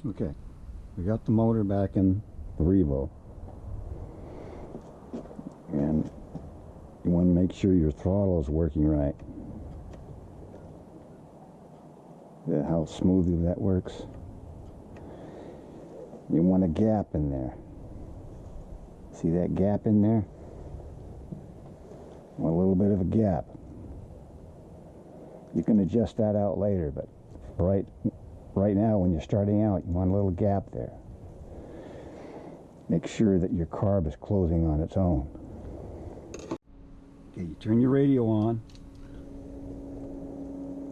Okay, we got the motor back in the Revo, and you want to make sure your throttle is working right. How smoothly that works. You want a gap in there. See that gap in there? Want a little bit of a gap. You can adjust that out later, but right now when you're starting out, you want a little gap there. Make sure that your carb is closing on its own. Okay, you turn your radio on.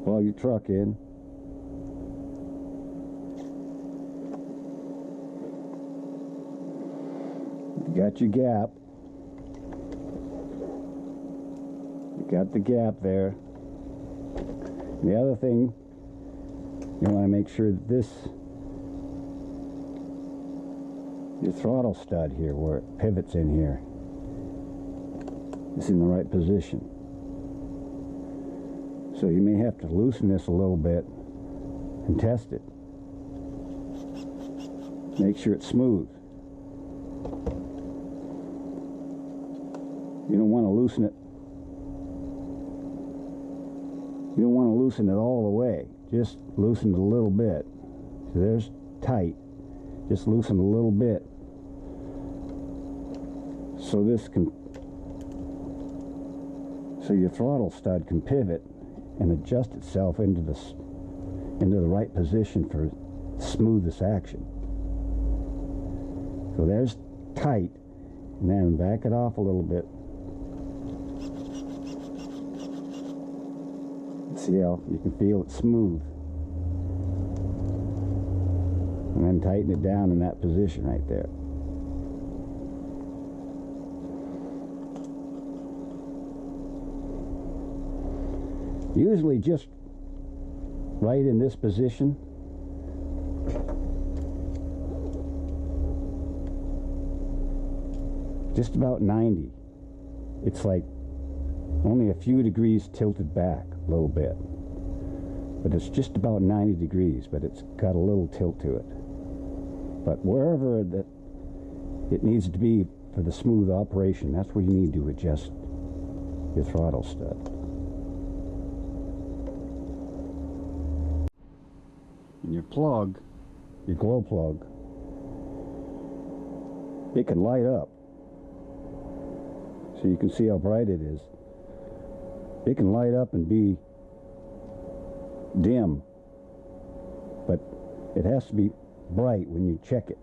Plug your truck in. You got your gap. You got the gap there. And the other thing, you want to make sure that your throttle stud here, where it pivots in here, is in the right position. So you may have to loosen this a little bit and test it. Make sure it's smooth. You don't want to loosen it. You don't want to loosen it all the way. Just loosen it a little bit. So there's tight. Just loosen a little bit. So your throttle stud can pivot and adjust itself into the right position for smoothest action. So there's tight, and then back it off a little bit. See how you can feel it smooth, and then tighten it down in that position right there. Usually just right in this position. Just about 90. It's like only a few degrees tilted back a little bit. But it's just about 90 degrees, but it's got a little tilt to it. But wherever that it needs to be for the smooth operation, that's where you need to adjust your throttle stud. And your plug, your glow plug, it can light up. So you can see how bright it is. It can light up and be dim, but it has to be bright when you check it.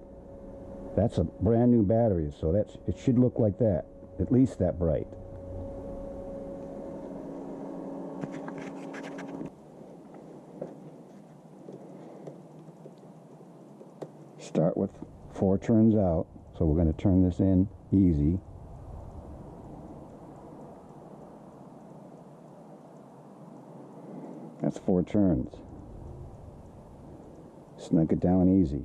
That's a brand new battery, so it should look like that, at least that bright. Start with 4 turns out, so we're going to turn this in easy. That's 4 turns. Snug it down easy.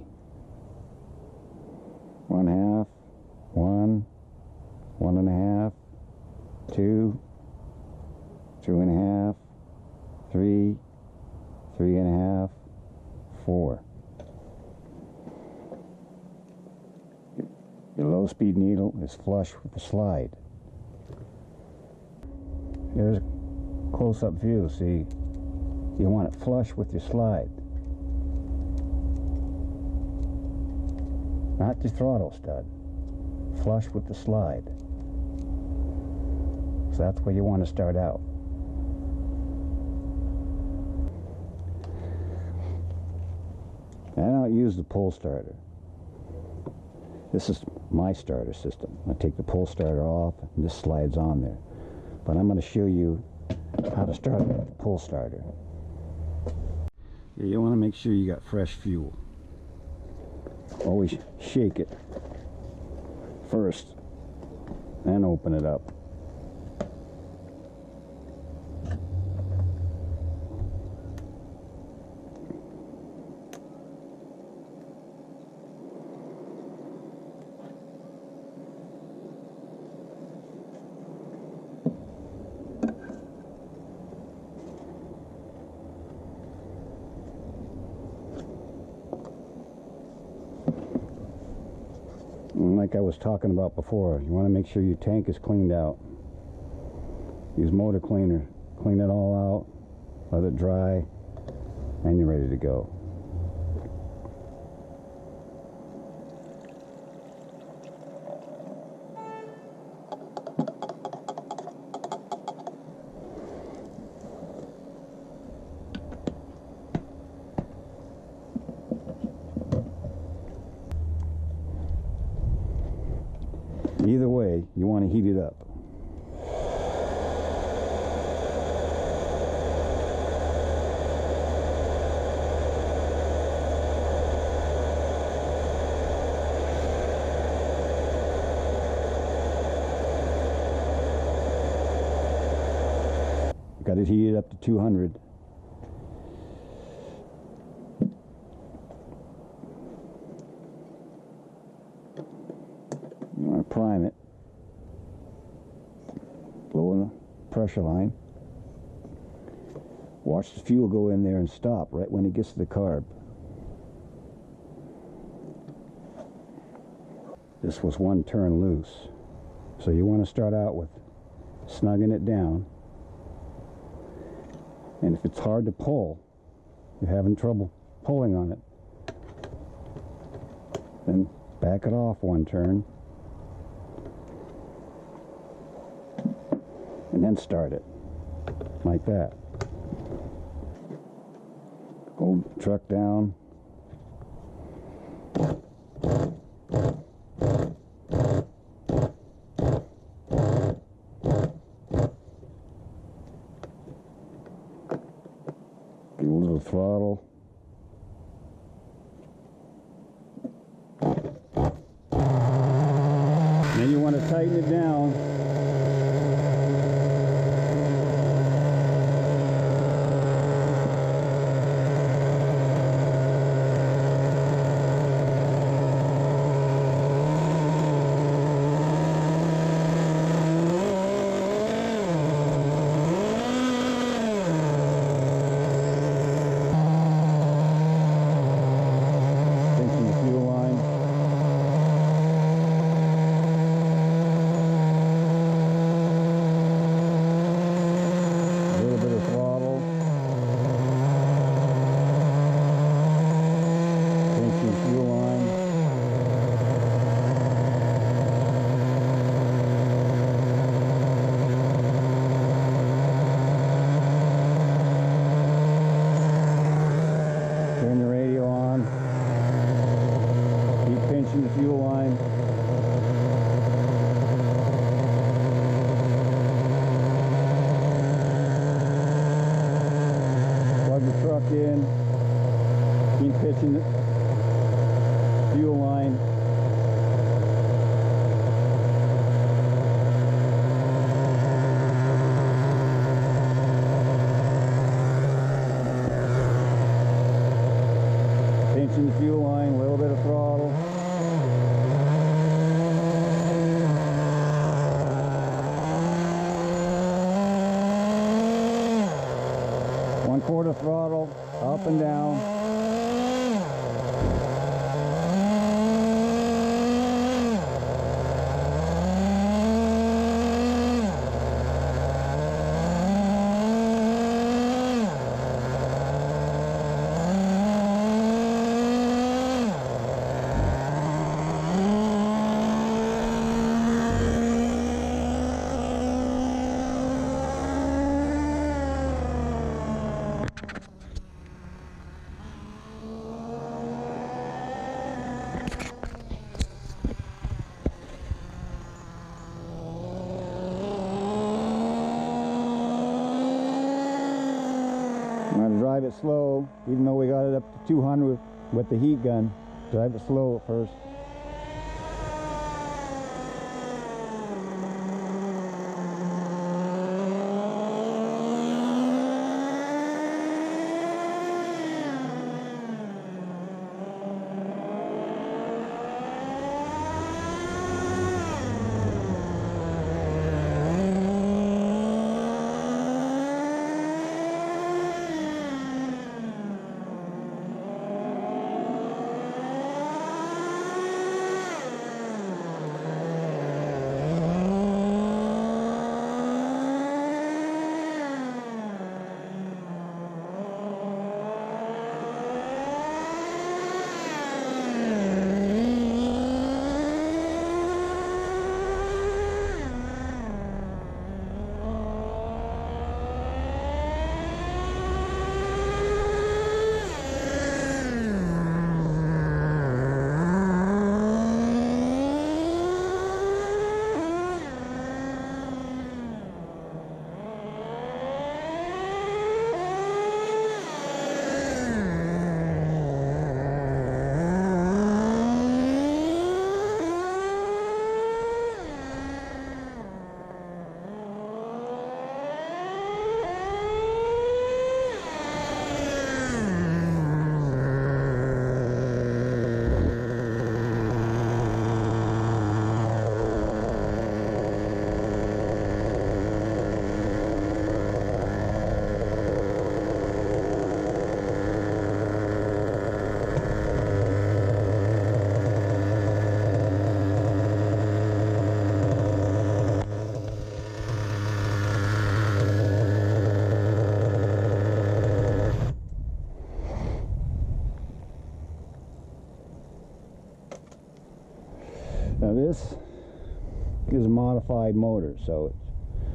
1/2, 1, 1.5, 2, 2.5, 3, 3.5, 4. Your low speed needle is flush with the slide. Here's a close-up view. See, you want it flush with your slide, not the throttle stud. Flush with the slide. So that's where you want to start out. And I don't use the pull starter. This is my starter system. I take the pull starter off and this slides on there. But I'm going to show you how to start with the pull starter. You want to make sure you got fresh fuel. Always shake it first, then open it up. And like I was talking about before, you want to make sure your tank is cleaned out. Use motor cleaner, clean it all out, let it dry, and you're ready to go. Either way, you want to heat it up. Got it heated up to 200. You want to prime it. Blow in the pressure line. Watch the fuel go in there and stop right when it gets to the carb. This was one turn loose. So you want to start out with snugging it down. And if it's hard to pull, you're having trouble pulling on it, then back it off one turn. And then start it, like that. Hold the truck down. Give a little throttle. Then you want to tighten it down. Turn the radio on. Keep pinching the fuel line. Plug the truck in. Keep pinching the fuel line. Pinching the fuel line, a little bit of throttle. One-quarter throttle, up and down. I'm going to drive it slow, even though we got it up to 200 with the heat gun. Drive it slow at first. Now this is a modified motor, so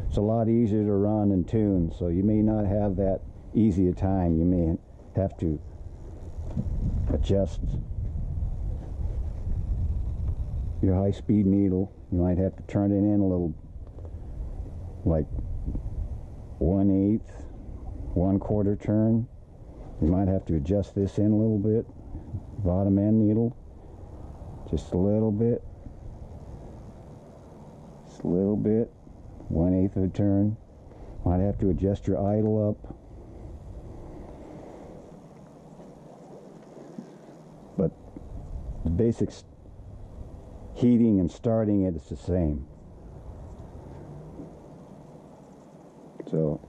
it's a lot easier to run and tune, so you may not have that easy a time. You may have to adjust your high-speed needle. You might have to turn it in a little, like 1/8, 1/4 turn. You might have to adjust this in a little bit, bottom end needle, just a little bit, 1/8 of a turn. Might have to adjust your idle up. But the basics, heating and starting it is the same. So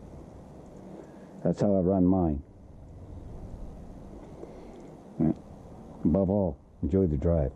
that's how I run mine. Above all, enjoy the drive.